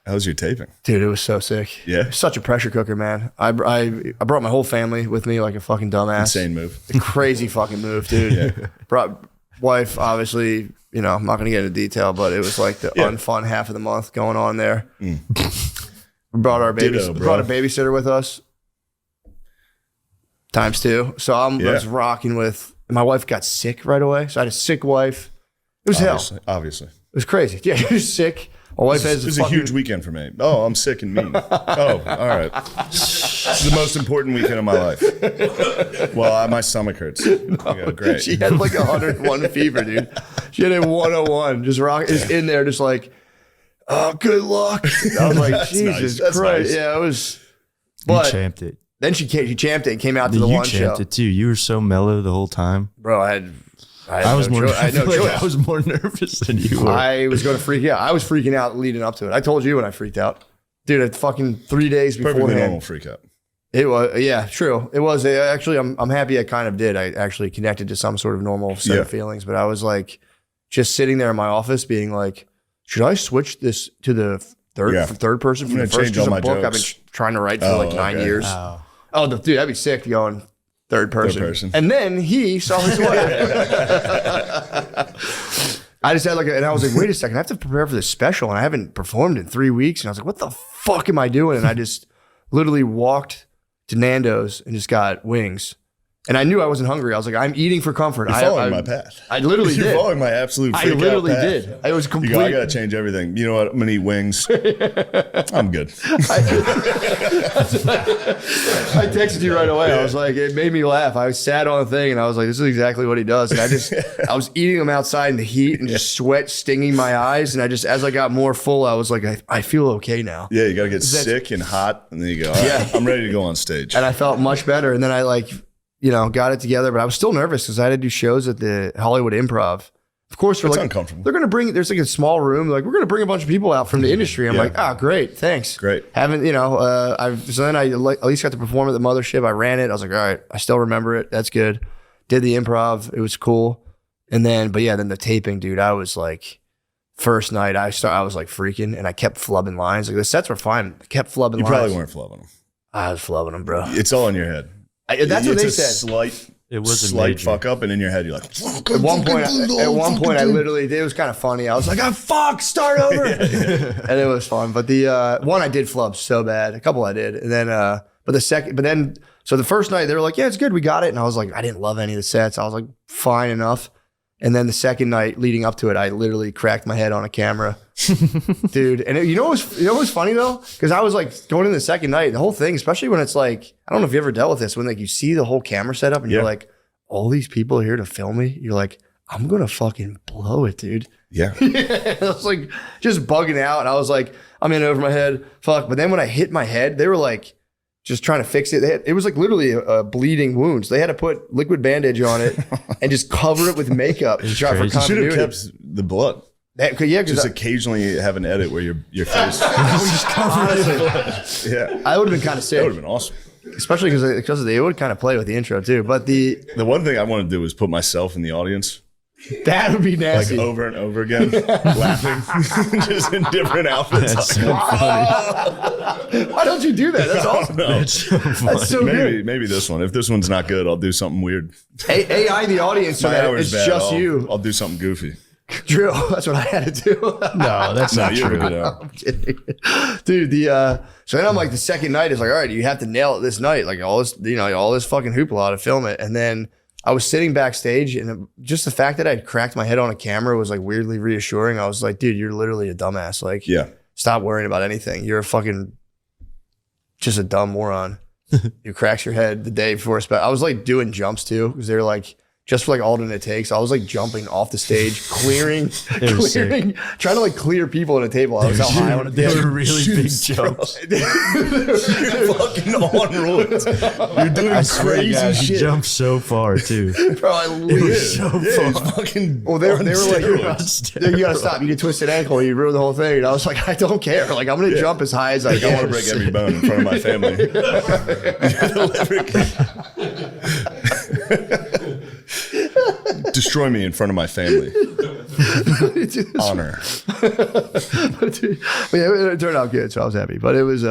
How's your taping? Dude, it was so sick. Yeah. Such a pressure cooker, man. I brought my whole family with me like a fucking dumbass. Insane move. A crazy fucking move, dude. Yeah. Brought wife, obviously, you know, I'm not going to get into detail, but it was like the unfun half of the month going on there. We brought our brought a babysitter with us. ×2. So I was rocking with, my wife got sick right away. So I had a sick wife. It was hell. Obviously. It was crazy. Yeah, she was sick. My wife has This is a huge weekend for me. Oh, I'm sick and mean. Oh, all right. This is the most important weekend of my life. Well, my stomach hurts. No, great. She had like 101 fever, dude. She had a 101. Just is in there, just like, oh, good luck. I was like, Jesus Christ. Nice. Yeah, it was. But you champed it. Then she champed it and came out to the one show. You champed it too. You were so mellow the whole time. Bro, I was more nervous than you were. I was going to freak out. I was freaking out leading up to it. I told you when I freaked out. Dude, it's fucking 3 days beforehand. Perfectly normal freak out. It was, yeah, true. It was. Actually, I'm happy I kind of did. I actually connected to some sort of normal set of feelings, but I was like, just sitting there in my office being like, should I switch this to the third person from the first? Because a book I've been trying to write for like 9 years. Oh, dude, that'd be sick going third person. And then he saw his wife. I just had and I was like, wait a second, I have to prepare for this special and I haven't performed in 3 weeks. And I was like, what the fuck am I doing? And I just literally walked to Nando's and just got wings. And I knew I wasn't hungry. I was like, I'm eating for comfort. You're following my path. I literally did. You're following my absolute freak I literally out path. did. I was complete. I got to change everything. You know what? I'm going to eat wings. I'm good. I texted you right away. I was like, it made me laugh. I sat on the thing and I was like, this is exactly what he does. And I was eating them outside in the heat and just sweat stinging my eyes. And as I got more full, I was like, I feel okay now. Yeah, you got to get sick and hot. And then you go, all right, I'm ready to go on stage. And I felt much better. And then I got it together, but I was still nervous because I had to do shows at the Hollywood Improv. Of course, it's uncomfortable. They're going to there's like a small room. Like, we're going to bring a bunch of people out from the industry. I'm like, great. Thanks. Great. So then I at least got to perform at the mothership. I ran it. I was like, all right, I still remember it. That's good. Did the improv. It was cool. And then, then the taping, dude, I was like, first night I was like freaking and I kept flubbing lines. Like the sets were fine. I kept flubbing lines. You probably weren't flubbing them. I was flubbing them, bro. It's all in your head. That's what they said. It was a slight fuck up, and in your head, you're like, at one point, I literally did. It was kind of funny. I was like, start over. And it was fun. But the one I did flub so bad. A couple I did. And then, so the first night, they were like, yeah, it's good. We got it. And I was like, I didn't love any of the sets. I was like, fine enough. And then the second night leading up to it, I literally cracked my head on a camera. Dude. And you know what's funny though? Because I was like going in the second night, the whole thing, especially when it's like, I don't know if you ever dealt with this, when like you see the whole camera setup and you're like, all these people are here to film me. You're like, I'm going to fucking blow it, dude. Yeah. I was like just bugging out. And I was like, I'm in over my head. Fuck. But then when I hit my head, they were like, just trying to fix it. It was like literally a bleeding wound. So they had to put liquid bandage on it and just cover it with makeup to try for continuity. You should have kept the blood. Just occasionally have an edit where your face just covered it. Yeah, I would have been kind of sick. That would have been awesome. Especially because they would kind of play with the intro too. But the one thing I want to do is put myself in the audience. That would be nasty. Like over and over again, laughing, just in different outfits. That's so funny. Why don't you do that? That's awesome. That's so good. Maybe this one. If this one's not good, I'll do something weird. AI the audience so that it's just you. I'll do something goofy. True. That's what I had to do. No, that's not true. I'm kidding. Dude, so then I'm like, the second night is like, all right, you have to nail it this night. Like all this fucking hoopla to film it. And then I was sitting backstage and just the fact that I'd cracked my head on a camera was like weirdly reassuring. I was like, dude, you're literally a dumbass. Like, stop worrying about anything. You're just a dumb moron. You cracks your head the day before. I was like doing jumps too because they were like, just for like alternate takes, I was like jumping off the stage, clearing, trying to like clear people at a table. I was how high on a They were really big jumps. You're fucking on roids. You're doing crazy shit. You jumped so far too. Bro, it was so far. Fucking they were like, you gotta stop. You get twisted ankle, you ruin the whole thing. And I was like, I don't care. Like I'm gonna jump as high as I can. I want to break every bone in front of my family. Destroy me in front of my family. Honor. But yeah, it turned out good, so I was happy. But it was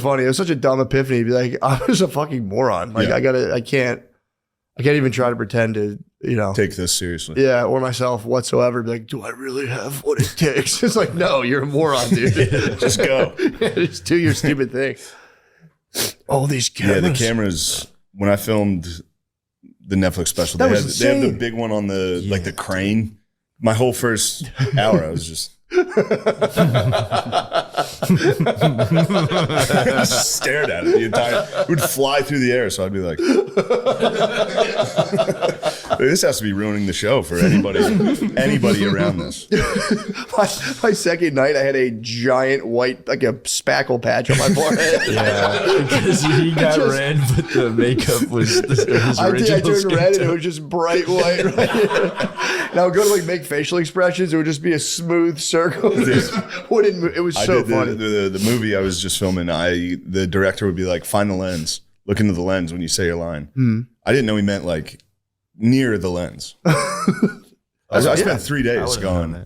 funny. It was such a dumb epiphany to be like, I was a fucking moron. Like I can't even try to pretend to, take this seriously. Yeah, or myself whatsoever. Be like, do I really have what it takes? It's like, no, you're a moron, dude. Just go. Just do your stupid thing. All these cameras. Yeah, the cameras. When I filmed the Netflix special, they have the big one on the like the crane. My whole first hour, I was just. I just stared at it the entire. It would fly through the air, so I'd be like, "This has to be ruining the show for anybody around this." My second night, I had a giant white, like a spackle patch on my forehead. Yeah, because he got red, but the makeup was his original. I turned skin red, and tone. it was just bright white. Right here. And I would go to like make facial expressions. It would just be a smooth circle. It was so funny. The movie I was just filming, the director would be like, find the lens. Look into the lens when you say your line. I didn't know he meant like near the lens. I spent 3 days going,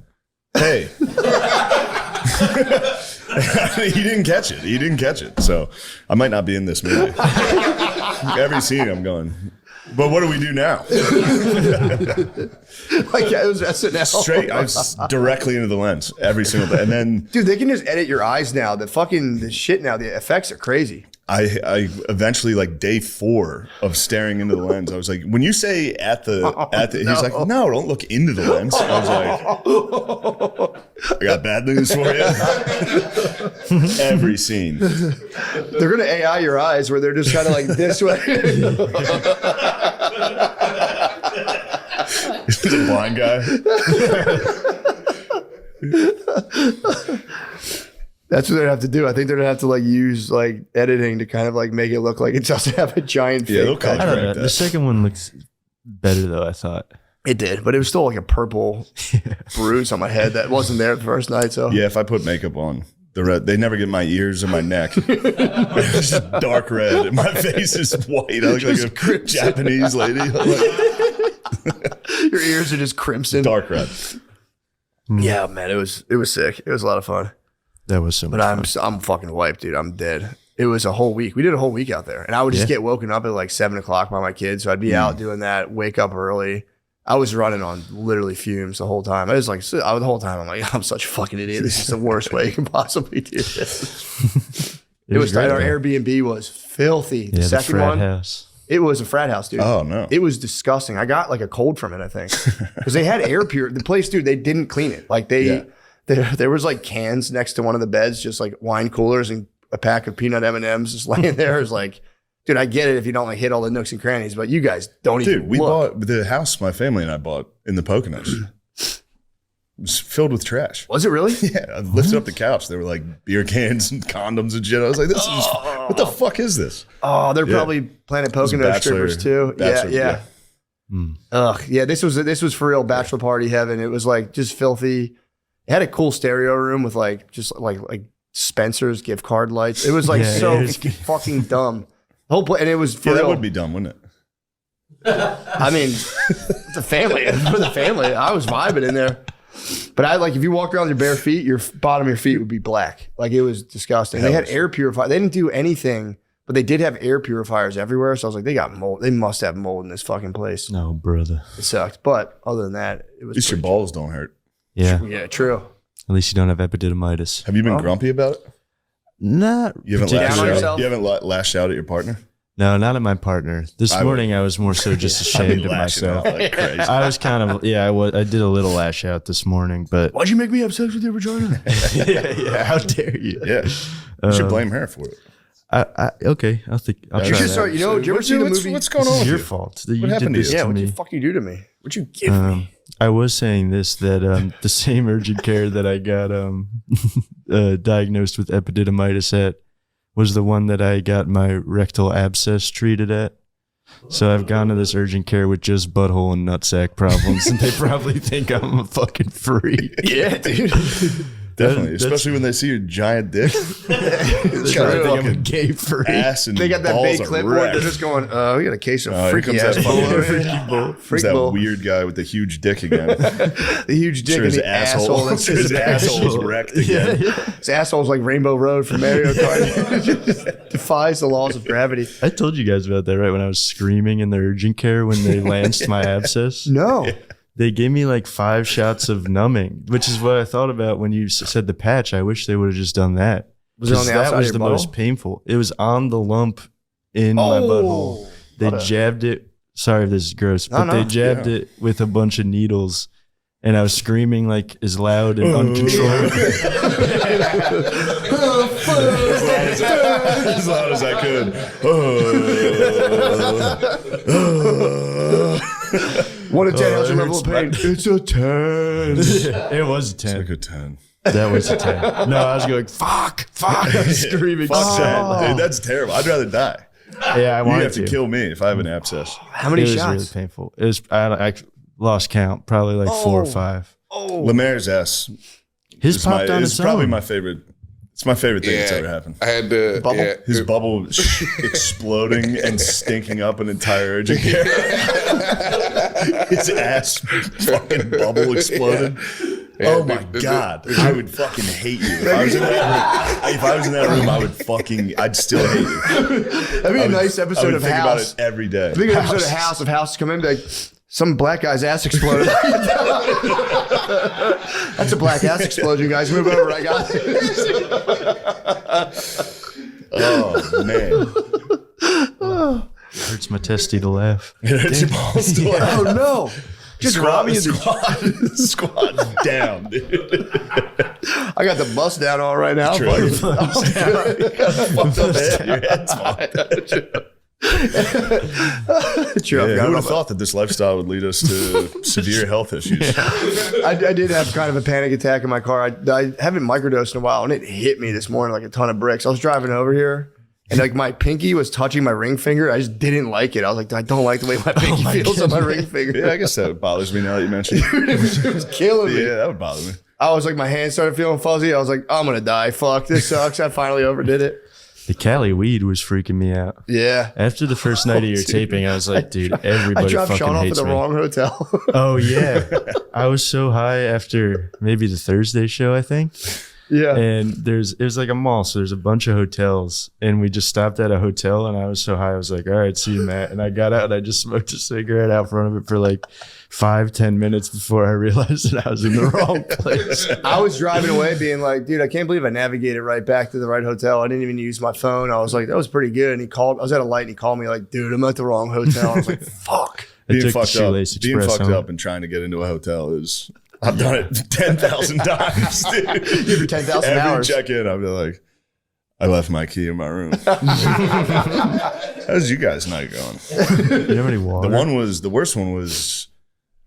hey. He didn't catch it. So I might not be in this movie. Every scene I'm going, but what do we do now? Like it was SNL. Straight, I was directly into the lens every single day. And then, dude, they can just edit your eyes now. The shit now, the effects are crazy. I eventually, like day 4 of staring into the lens, I was like, when you say at the, he's like, no, don't look into the lens. I was like, I got bad news for you. Every scene. They're going to AI your eyes where they're just kind of like this way. He's a blind guy. That's what they're gonna have to do. I think they're gonna have to like use like editing to kind of like make it look like it doesn't have a giant Yeah, fake. I don't know. that. The second one looks better though, I thought. It did, but it was still like a purple bruise on my head that wasn't there the first night. So Yeah, if I put makeup on, they never get my ears or my neck. It's just dark red, and my face is white. I look like a Japanese lady. your ears are just crimson. Dark red. Yeah, man, it was sick. It was a lot of fun. That was so much But fun. I'm fucking wiped, dude. I'm dead. It was a whole week. We did a whole week out there, and I would just get woken up at like 7 o'clock by my kids. So I'd be out doing that, wake up early. I was running on literally fumes the whole time. I was like, the whole time I'm like, I'm such a fucking idiot. This is the worst way you can possibly do this. It was tight. Our Airbnb was filthy. The second frat one, house. it was a frat house, dude. Oh, no. It was disgusting. I got like a cold from it, I think, because they had air pure. The place, dude, they didn't clean it. Like there was like cans next to one of the beds, just like wine coolers and a pack of peanut M&Ms just laying there. It's like, dude, I get it if you don't like hit all the nooks and crannies, but you guys don't even Dude, we look. bought the house my family and I bought in the Poconos. It was filled with trash. Was it really? Yeah, I lifted up the couch. There were like beer cans and condoms and shit. I was like, this is what the fuck is this? Oh, they're probably Planet Pocono strippers too. Yeah. Ugh, yeah. This was for real bachelor party heaven. It was like just filthy. It had a cool stereo room with like just like Spencer's gift card lights. It was like fucking dumb. The whole and it was for real. That would be dumb, wouldn't it? I mean, it's a family. For the family, I was vibing in there. But I like if you walked around with your bare feet, your bottom of your feet would be black. Like it was disgusting. They had air purifiers. They didn't do anything, but they did have air purifiers everywhere. So I was like, they got mold. They must have mold in this fucking place. No, brother. It sucked. But other than that, it was. At least your balls don't hurt. Yeah. Yeah, true. At least you don't have epididymitis. Have you been grumpy about it? Not You haven't Down on yourself? You haven't lashed out at your partner? No, not at my partner. This morning I was more so just ashamed of Lashing out myself. like crazy. I was kind of I did a little lash out this morning, but Why'd you make me have sex with your vagina? yeah, how dare you? Yeah, you should blame her for it. Okay, I'll try You should that. start. You know, did you ever see the movie? What's going This on? is your with you? fault that you happened did to this you? Yeah, to what'd you me. fucking do to me? What'd you give me? I was saying this that the same urgent care that I got diagnosed with epididymitis at was the one that I got my rectal abscess treated at. So I've gone to this urgent care with just butthole and nutsack problems, and they probably think I'm a fucking freak. Yeah, dude. Definitely, especially when they see your giant dick. It's got a fucking gay freak. ass and They got that balls big are clipboard. wrecked. They're just going, we got a case of Here freaky comes ass that bull. fucking Freak There's that bull. weird guy with the huge dick again. The huge dick Sure and his the asshole. That's sure his asshole's wrecked again. His asshole's like Rainbow Road from Mario Kart. Just defies the laws of gravity. I told you guys about that, right? When I was screaming in the urgent care when they lanced my abscess. No. They gave me like 5 shots of numbing, which is what I thought about when you said the patch. I wish they would have just done that. Was it on the outside That was of the your most butthole? painful. It was on the lump in my butthole. They jabbed it. Sorry if this is gross, but they jabbed it with a bunch of needles. And I was screaming like as loud and uncontrollable. As loud as I could. One to 10, how's your level of pain? It's a 10. It was a 10. Like a 10. That was a 10. No, I was going, fuck. I was screaming. Fuck that. Dude, that's terrible. I'd rather die. Yeah, I You wanted have to kill me if I have an abscess. How many It was shots? really painful. It was, I lost count, probably like 4 or 5. Lemaire's ass His popped on is its probably own. my favorite. It's my favorite thing that's ever happened. I had the Bubble? Yeah, His bubble exploding and stinking up an entire urgent care. His ass fucking bubble exploded. Oh my God. I would fucking hate you. If I was in that room, I'd still hate you. That'd be a nice episode of think House. about it every day. I think an episode of House come in and be like, some black guy's ass exploded. That's a black ass explosion, guys. Move over. I got it. Oh man. Hurts my testy to laugh. It hurts your balls to laugh. Oh, no. Just rob me of the Squat down, dude. I got the bust down all right now. True. Your head's fucked. True, Yeah, who would have thought that this lifestyle would lead us to severe health issues? I did have kind of a panic attack in my car. I haven't microdosed in a while, and it hit me this morning like a ton of bricks. I was driving over here, and like my pinky was touching my ring finger. I just didn't like it. I was like, I don't like the way my pinky feels on my ring finger. Yeah, I guess that bothers me now that you mentioned it. It was killing me. Yeah, that would bother me. I was like, my hands started feeling fuzzy. I was like, I'm gonna die. Fuck, this sucks. I finally overdid it. The Cali weed was freaking me out. Yeah. After the first night of your taping, I was like, dude, I everybody dropped fucking Shawn off at hates the me. wrong hotel. Oh, yeah. I was so high after maybe the Thursday show, I think. Yeah. And it was like a mall, so there's a bunch of hotels, and we just stopped at a hotel, and I was so high, I was like, all right, see you, Matt. And I got out, and I just smoked a cigarette out front of it for like 5-10 minutes before I realized that I was in the wrong place. I was driving away being like, dude, I can't believe I navigated right back to the right hotel. I didn't even use my phone. I was like, that was pretty good. And he called, I was at a light, and he called me like, dude, I'm at the wrong hotel. I was like, fuck. I took the Shoelace Express home. up and trying to get into a hotel is, I've done it 10,000 times, dude. Give her 10,000 Every hours. check in, I'll be like, I left my key in my room. How's you guys' night going? You have any water? The worst one was,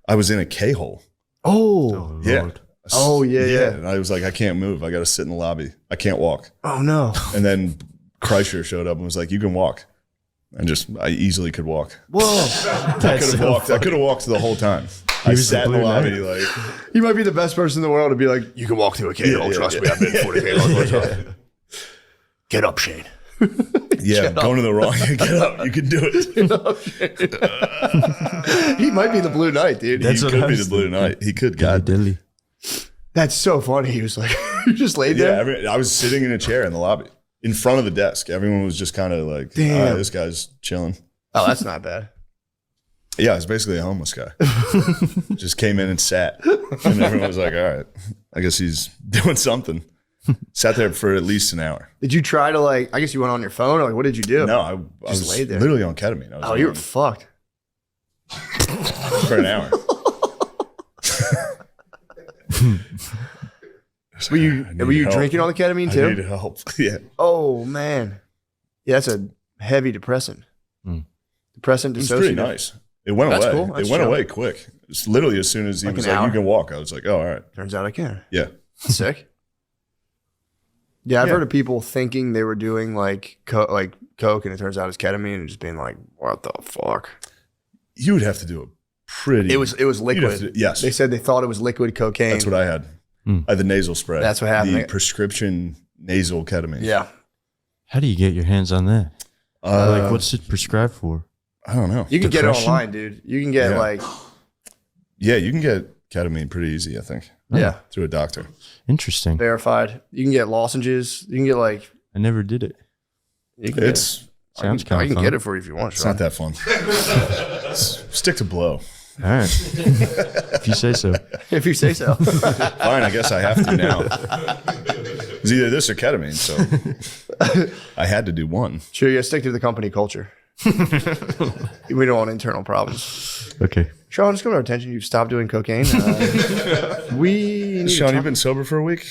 I was in a K-hole. Oh. Yeah. Lord. Oh, yeah. And I was like, I can't move. I got to sit in the lobby. I can't walk. Oh, no. And then Kreischer showed up and was like, you can walk. I easily could walk. Whoa. I could have walked the whole time. I was sat in the Blue lobby Knight. like, You might be the best person in the world to be like, you can walk through a K-hole. Trust me, I've been 40 K-holes. Get up, Shane. yeah, going to the wrong. Get up, you can do it. He might be the Blue Knight, dude. That's He what could I be was the Blue Knight. He could. God. Dilly. That's so funny. He was like, you just laid there? Yeah, I was sitting in a chair in the lobby in front of the desk. Everyone was just kind of like, Damn. all right, this guy's chilling. Oh, that's not bad. Yeah, it's basically a homeless guy. Just came in and sat. And everyone was like, all right, I guess he's doing something. Sat there for at least an hour. Did you try to I guess you went on your phone or like, what did you do? No, I was laid there. literally on ketamine. I was Oh, you were fucked. for an hour. Were you help. drinking on the ketamine I too? need help. Yeah. Oh, man. Yeah, that's a heavy depressant. Depressant It was dissociative. pretty nice. It went That's away. cool. That's It went chill. away quick. It's literally as soon as he Like was an like, hour? you can walk. I was like, oh, all right. Turns out I can. Yeah. Sick. Yeah, I've Yeah. heard of people thinking they were doing coke, and it turns out it's ketamine, and just being like, "What the fuck?" You would have to do a pretty. It was you'd have liquid. to- yes. They said they thought it was liquid cocaine. That's what I had. The nasal spray. That's what happened. The prescription nasal ketamine. Yeah. How do you get your hands on that? Like, what's it prescribed for? I don't know. You can get it online, dude. You can get you can get ketamine pretty easy, I think. Yeah. Through a doctor. Interesting. Verified. You can get lozenges. You can get like. I never did it. You can Sounds kind of fun. I can get it for you if you want. It's not that fun. Stick to blow. All right. If you say so. If you say so. Fine, I guess I have to now. It's either this or ketamine, so I had to do one. Sure, you gotta stick to the company culture. We don't want internal problems. Okay. Shawn, just come to our attention. You've stopped doing cocaine. Shawn, you've been sober for a week?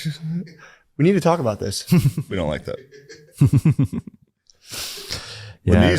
We need to talk about this. We don't like that. Yeah. When these